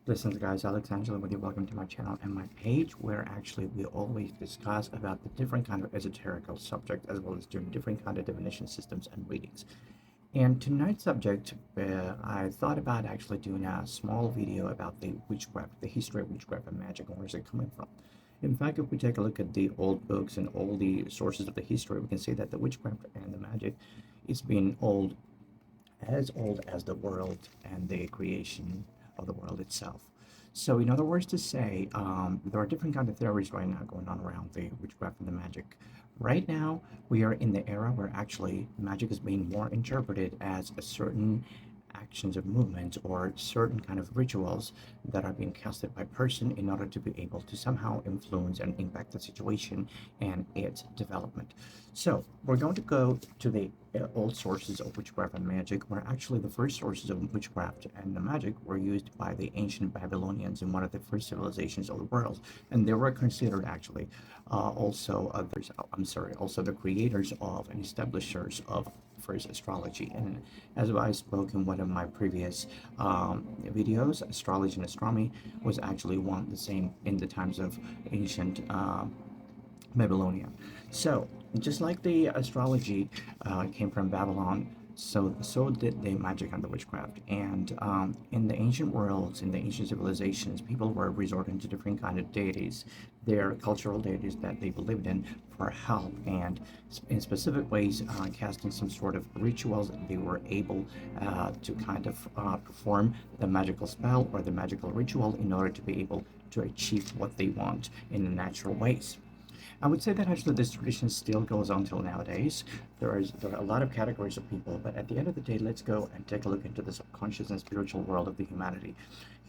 Listen, guys, Angelo with you. Welcome to my channel and my page, where actually we always discuss about the different kind of esoterical subject, as well as doing different kind of divination systems and readings. And tonight's subject, I thought about actually doing a small video about the witchcraft, the history of witchcraft and magic, and where's it coming from. In fact, if we take a look at the old books and all the sources of the history, we can see that the witchcraft and the magic is been old as the world and the creation of the world itself. So, in other words, to say, there are different kind of theories right now going on around the witchcraft and the magic. Right now, we are in the era where actually magic is being more interpreted as a certain actions of movements or certain kind of rituals that are being casted by person in order to be able to somehow influence and impact the situation and its development. So we're going to go to the old sources of witchcraft and magic, where actually the first sources of witchcraft and the magic were used by the ancient Babylonians in one of the first civilizations of the world, and they were considered actually also others. I'm sorry, also the creators of and establishers of first astrology. And as I spoke in one of my previous videos, astrology and astronomy was actually one the same in the times of ancient Babylonia. So just like the astrology came from Babylon, so did the magic and the witchcraft. And in the ancient worlds, in the ancient civilizations, people were resorting to different kind of deities, their cultural deities that they believed in, for help, and in specific ways casting some sort of rituals. They were able to kind of perform the magical spell or the magical ritual in order to be able to achieve what they want in natural ways. I would say that actually this tradition still goes on till nowadays. There are a lot of categories of people, but at the end of the day, let's go and take a look into the subconscious and spiritual world of the humanity.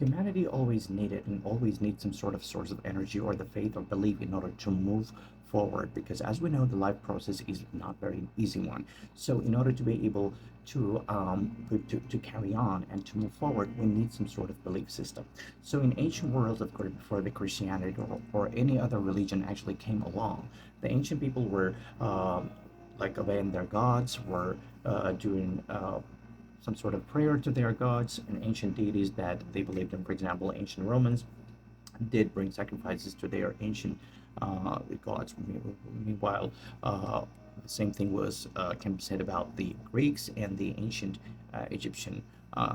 Humanity always needed and always needs some sort of source of energy or the faith or belief in order to move forward, because as we know, the life process is not very easy one. So in order to be able to carry on and to move forward, we need some sort of belief system. So in ancient worlds, of course, before the Christianity or any other religion actually came along, the ancient people were like obeying their gods, were doing some sort of prayer to their gods and ancient deities that they believed in. For example, ancient Romans did bring sacrifices to their ancient gods. Meanwhile, the same thing was can be said about the Greeks and the ancient Egyptian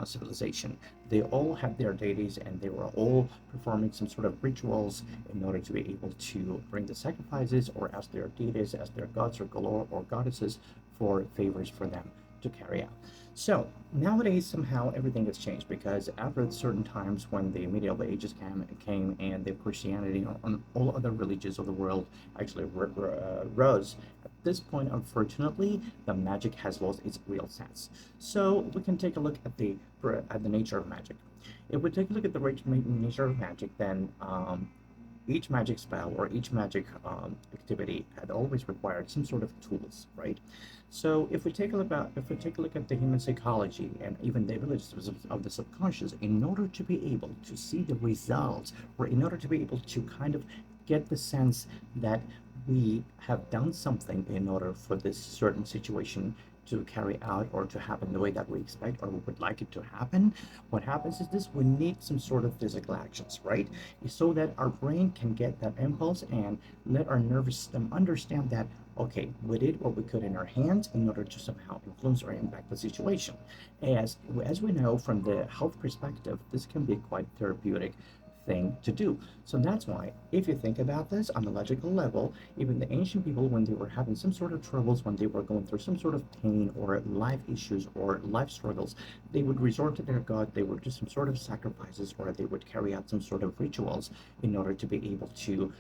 civilization. They all had their deities, and they were all performing some sort of rituals in order to be able to bring the sacrifices or ask their deities, as their gods or goddesses, for favors for them to carry out. So nowadays, somehow everything has changed, because after certain times when the medieval ages came and the Christianity and all other religions of the world actually rose, at this point, unfortunately, the magic has lost its real sense. So we can take a look at the nature of magic. If we take a look at the nature of magic, then each magic spell or each magic activity had always required some sort of tools, right? So if we take a look at the human psychology and even the abilities of the subconscious, in order to be able to see the results, or in order to be able to kind of get the sense that we have done something in order for this certain situation to carry out or to happen the way that we expect or we would like it to happen, what happens is this: we need some sort of physical actions, right? So that our brain can get that impulse and let our nervous system understand that, okay, we did what we could in our hands in order to somehow influence or impact the situation. As we know, from the health perspective, this can be quite therapeutic thing to do. So that's why, if you think about this on a logical level, even the ancient people, when they were having some sort of troubles, when they were going through some sort of pain or life issues or life struggles, they would resort to their god, they would do some sort of sacrifices, or they would carry out some sort of rituals in order to be able to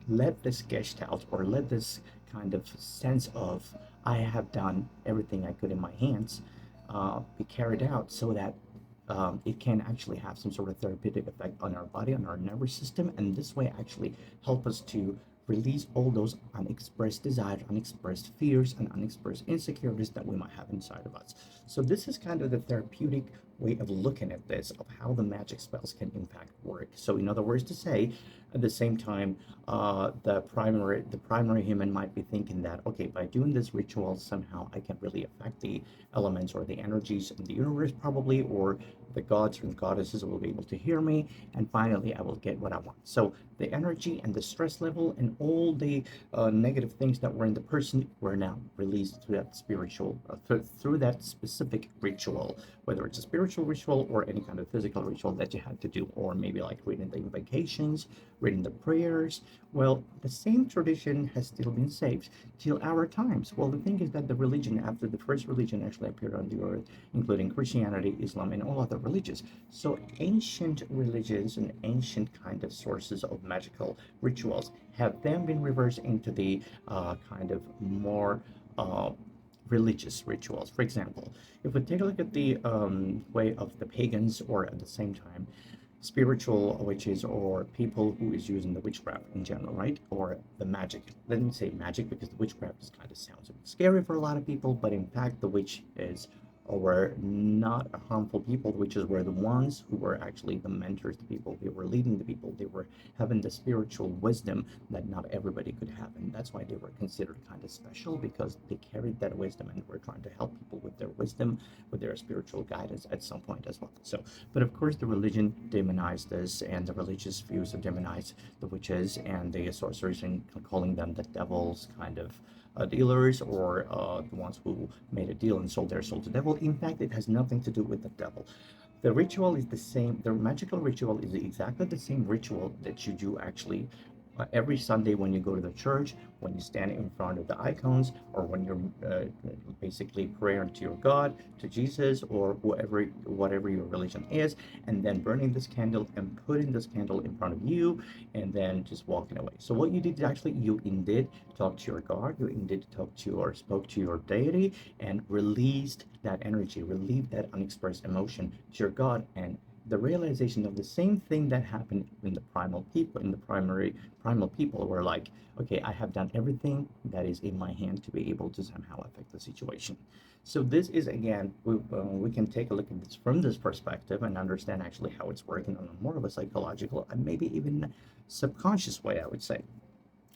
let this gestalt, or let this kind of sense of I have done everything I could in my hands, be carried out, so that it can actually have some sort of therapeutic effect on our body, on our nervous system, and this way actually help us to release all those unexpressed desires, unexpressed fears, and unexpressed insecurities that we might have inside of us. So this is kind of the therapeutic way of looking at this, of how the magic spells can impact work. So in other words to say, at the same time, the primary human might be thinking that, okay, by doing this ritual, somehow I can really affect the elements or the energies in the universe, probably, or the gods and goddesses will be able to hear me, and finally I will get what I want. So the energy and the stress level and all the negative things that were in the person were now released through that through that specific ritual, whether it's a spiritual ritual or any kind of physical ritual that you had to do, or maybe like reading the invocations, reading the prayers. Well, the same tradition has still been saved till our times. Well, the thing is that the religion, after the first religion actually appeared on the earth, including Christianity, Islam, and all other religions. So ancient religions and ancient kind of sources of magical rituals have then been reversed into the kind of more religious rituals. For example, if we take a look at the way of the pagans, or at the same time, spiritual witches, or people who is using the witchcraft in general, right? Or the magic. Let me say magic because the witchcraft is kind of sounds a bit scary for a lot of people, but in fact, the witch is were not harmful people, which is were the ones who were actually the mentors, the people, they were leading the people, they were having the spiritual wisdom that not everybody could have. And that's why they were considered kind of special, because they carried that wisdom and were trying to help people with their wisdom, with their spiritual guidance at some point as well. So, but of course, the religion demonized this, and the religious views have demonized the witches and the sorcerers, and calling them the devils, kind of dealers, or the ones who made a deal and sold their soul to the devil. In fact, it has nothing to do with the devil. The ritual is the same. The magical ritual is exactly the same ritual that you do actually every Sunday when you go to the church, when you stand in front of the icons, or when you're basically praying to your God, to Jesus, or whatever your religion is, and then burning this candle and putting this candle in front of you, and then just walking away. So what you did is actually you indeed talk to your God, you indeed talk to or spoke to your deity, and released that energy, relieved that unexpressed emotion to your God, and the realization of the same thing that happened in the primal people, in the primal people, were like, okay, I have done everything that is in my hand to be able to somehow affect the situation. So this is, again, we can take a look at this from this perspective and understand actually how it's working on a more of a psychological and maybe even subconscious way, I would say.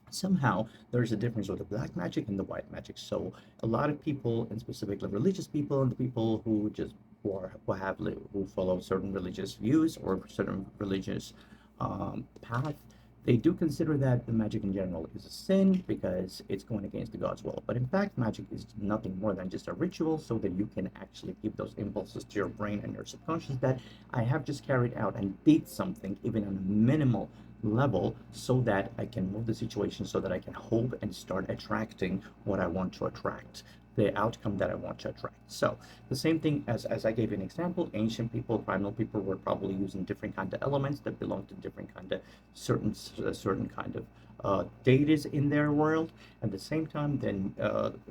Somehow there's a difference with the black magic and the white magic. So a lot of people, and specifically religious people, and the people who just who follow certain religious views or certain religious path, they do consider that the magic in general is a sin because it's going against the God's will. But in fact, magic is nothing more than just a ritual, so that you can actually give those impulses to your brain and your subconscious that I have just carried out and did something, even on a minimal level, so that I can move the situation, so that I can hope and start attracting what I want to attract, the outcome that I want to attract. So the same thing as I gave you an example, ancient people, primal people were probably using different kind of elements that belong to different kind of certain kind of deities in their world. At the same time, then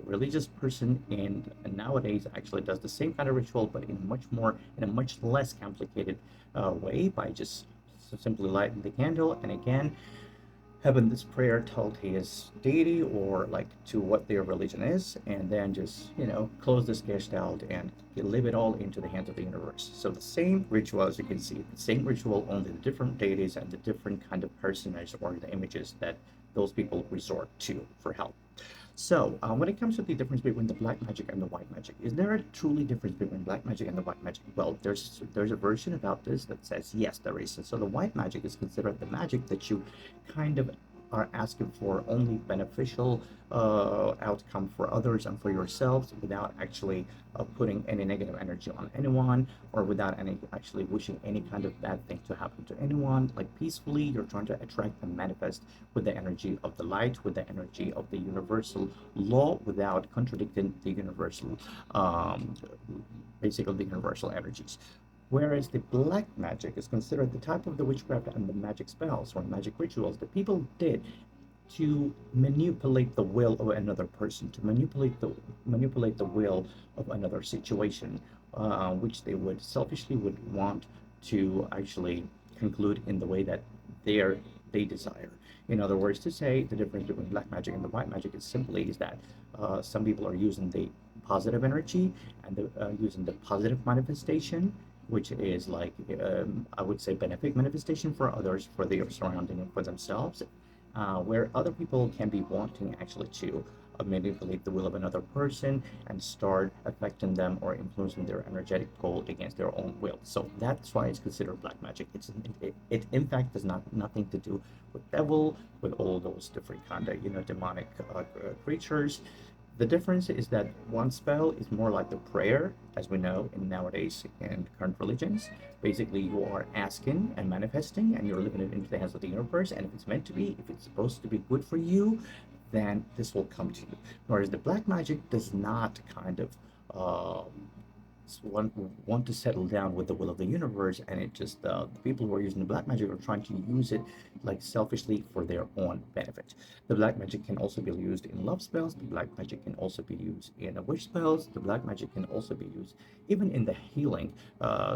religious person and nowadays actually does the same kind of ritual, but in a much less complicated way, by just simply lighting the candle, and again having this prayer told to his deity, or like to what their religion is, and then just close this gestalt and leave it all into the hands of the universe. So the same ritual, as you can see, the same ritual, only the different deities and the different kind of personage or the images that those people resort to for help. So when it comes to the difference between the black magic and the white magic, is there a truly difference between black magic and the white magic? Well, there's a version about this that says yes, there is. So the white magic is considered the magic that you kind of are asking for only beneficial outcome for others and for yourselves, without actually putting any negative energy on anyone, or without any actually wishing any kind of bad thing to happen to anyone. Like peacefully, you're trying to attract and manifest with the energy of the light, with the energy of the universal law, without contradicting the universal, basically the universal energies. Whereas the black magic is considered the type of the witchcraft and the magic spells or magic rituals that people did to manipulate the will of another person, to manipulate the will of another situation, which they would selfishly would want to actually conclude in the way that they desire. In other words, to say the difference between black magic and the white magic is simply is that some people are using the positive energy and using the positive manifestation, which is like, I would say, benefic manifestation for others, for their surrounding, and for themselves, where other people can be wanting actually to manipulate the will of another person and start affecting them or influencing their energetic pole against their own will. So that's why it's considered black magic. It in fact does nothing to do with devil, with all those different kind of demonic creatures. The difference is that one spell is more like the prayer, as we know in nowadays in current religions. Basically, you are asking and manifesting, and you're living it into the hands of the universe. And if it's meant to be, if it's supposed to be good for you, then this will come to you. Whereas the black magic does not kind of want to settle down with the will of the universe, and it just the people who are using the black magic are trying to use it like selfishly for their own benefit. The black magic can also be used in love spells. The black magic can also be used in wish spells. The black magic can also be used even in the healing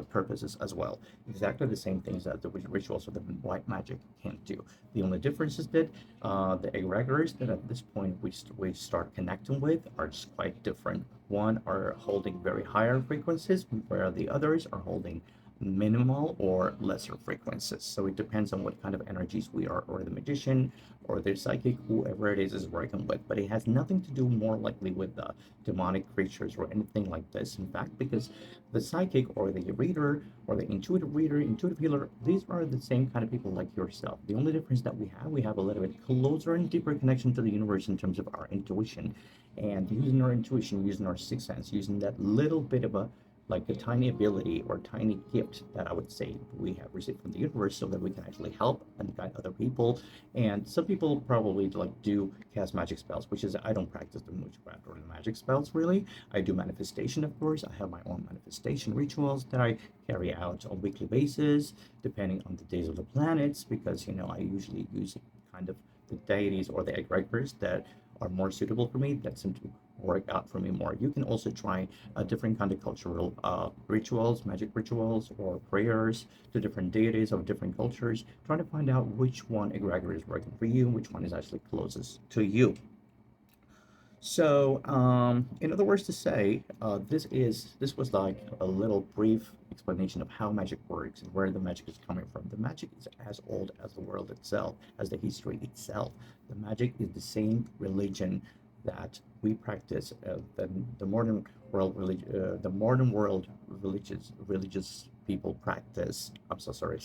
purposes as well. Exactly the same things that the rituals of the white magic can do. The only difference is that the egregores that at this point we start connecting with are just quite different. One are holding very higher frequencies, where the others are holding minimal or lesser frequencies. So it depends on what kind of energies we are, or the magician, or the psychic, whoever it is working with. But it has nothing to do more likely with the demonic creatures or anything like this. In fact, because the psychic or the reader or the intuitive reader, intuitive healer, these are the same kind of people like yourself. The only difference that we have a little bit closer and deeper connection to the universe in terms of our intuition, and using our intuition, using our sixth sense, using that little bit of a like a tiny ability or tiny gift that I would say we have received from the universe, so that we can actually help and guide other people. And some people probably like do cast magic spells, which is I don't practice the witchcraft or the magic spells really. I do manifestation, of course. I have my own manifestation rituals that I carry out on a weekly basis, depending on the days of the planets, because I usually use kind of the deities or the egregores that are more suitable for me, that seem to work out for me more. You can also try a different kind of cultural rituals, magic rituals, or prayers to different deities of different cultures, trying to find out which one egregor is working for you, which one is actually closest to you. So, in other words to say, this was like a little brief explanation of how magic works and where the magic is coming from. The magic is as old as the world itself, as the history itself. The magic is the same religion that we practice. The modern the modern world religious people practice. I'm so sorry.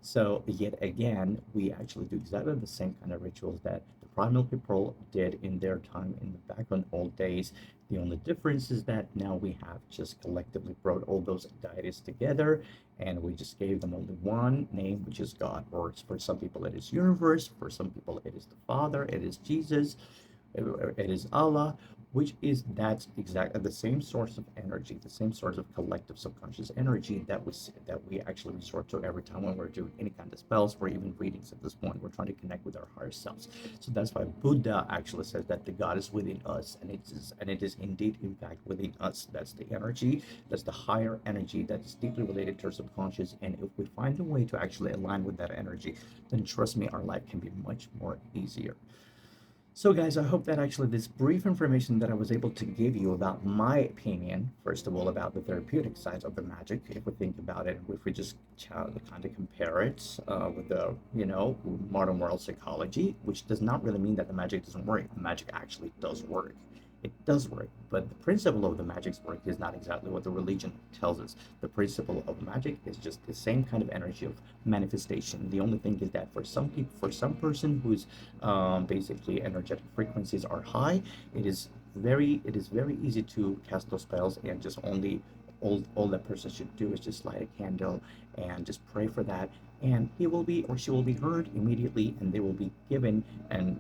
So yet again, we actually do exactly the same kind of rituals that the primal people did in their time in the back in old days. The only difference is that now we have just collectively brought all those deities together, and we just gave them only one name, which is God. Or for some people it is universe, for some people it is the Father, it is Jesus, it is Allah, which is that exact the same source of energy, the same source of collective subconscious energy that we actually resort to every time when we're doing any kind of spells or even readings. At this point, we're trying to connect with our higher selves. So that's why Buddha actually says that the God is within us, and it is indeed in fact within us. That's the energy, that's the higher energy that is deeply related to our subconscious. And if we find a way to actually align with that energy, then trust me, our life can be much more easier. So guys, I hope that actually this brief information that I was able to give you about my opinion, first of all, about the therapeutic side of the magic, if we think about it, if we just kind of compare it with the, modern world psychology, which does not really mean that the magic doesn't work. The magic actually does work. It does work, but the principle of the magic's work is not exactly what the religion tells us. The principle of magic is just the same kind of energy of manifestation. The only thing is that for some people, for some person whose basically energetic frequencies are high, it is very easy to cast those spells, and just only all that person should do is just light a candle and just pray for that, and he will be or she will be heard immediately, and they will be given and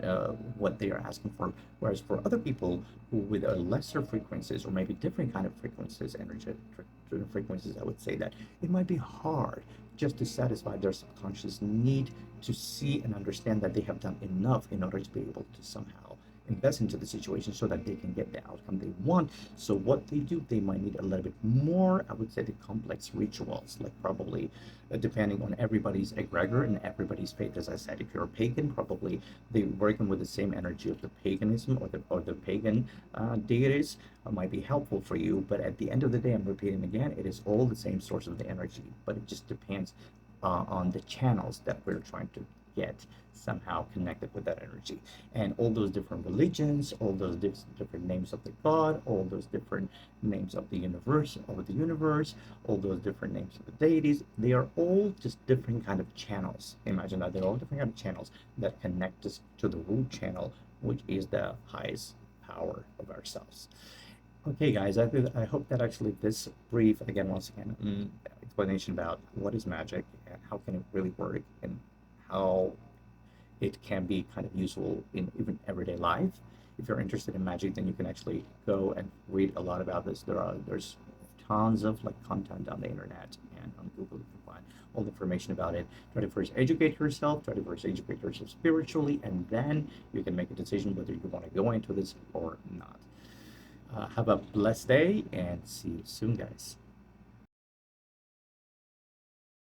what they are asking for. Whereas for other people who with a lesser frequencies, or maybe different kind of frequencies, energetic frequencies, I would say that it might be hard just to satisfy their subconscious need to see and understand that they have done enough in order to be able to somehow invest into the situation so that they can get the outcome they want. So what they do, they might need a little bit more, I would say, the complex rituals, like probably depending on everybody's egregor and everybody's faith. As I said, if you're a pagan, probably they're working with the same energy of the paganism or the pagan deities might be helpful for you. But at the end of the day, I'm repeating again, it is all the same source of the energy, but it just depends on the channels that we're trying to get somehow connected with that energy. And all those different religions, all those different names of the god, all those different names of the universe, all those different names of the deities, they are all just different kind of channels. Imagine that they're all different kind of channels that connect us to the root channel, which is the highest power of ourselves. Okay, guys, I hope that actually this brief, again, once again, explanation about what is magic and how can it really work and how it can be kind of useful in even everyday life. If you're interested in magic, then you can actually go and read a lot about this. There's tons of like content on the internet and on Google. You can find all the information about it. Try to first educate yourself, spiritually, and then you can make a decision whether you want to go into this or not. Have a blessed day and see you soon, guys.